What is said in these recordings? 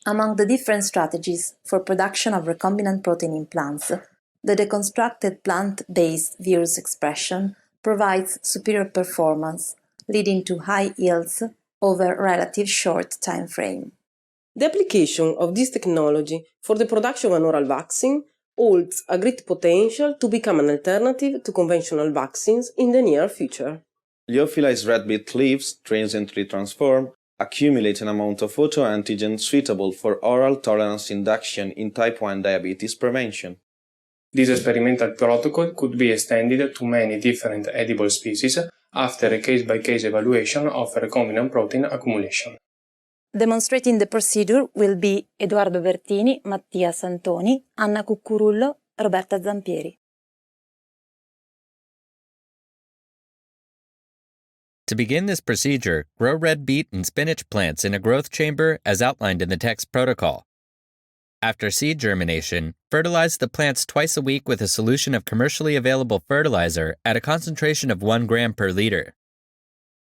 Among the different strategies for production of recombinant protein in plants, the deconstructed plant-based virus expression provides superior performance, leading to high yields over a relative short time frame. The application of this technology for the production of an oral vaccine holds a great potential to become an alternative to conventional vaccines in the near future. Lyophilized red beet leaves, transiently transformed, accumulate an amount of autoantigen suitable for oral tolerance induction in type 1 diabetes prevention. This experimental protocol could be extended to many different edible species after a case-by-case evaluation of recombinant protein accumulation. Demonstrating the procedure will be Edoardo Bertini, Mattia Santoni, Anna Cuccurullo, Roberta Zampieri. To begin this procedure, grow red beet and spinach plants in a growth chamber as outlined in the text protocol. After seed germination, fertilize the plants twice a week with a solution of commercially available fertilizer at a concentration of 1 gram per liter.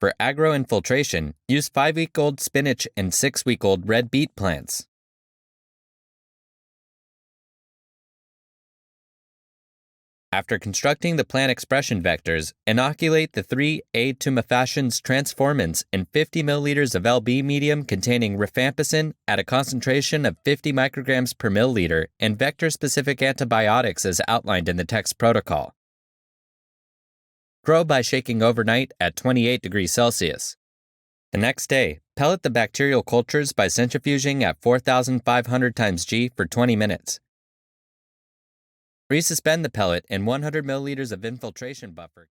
For agro-infiltration, use 5-week-old spinach and 6-week-old red beet plants. After constructing the plant expression vectors, inoculate the 3 A tumefactions transformants in 50 milliliters of LB medium containing rifampicin at a concentration of 50 micrograms per milliliter and vector-specific antibiotics as outlined in the text protocol. Grow by shaking overnight at 28 degrees Celsius. The next day, pellet the bacterial cultures by centrifuging at 4,500 times G for 20 minutes. Resuspend the pellet in 100 milliliters of infiltration buffer.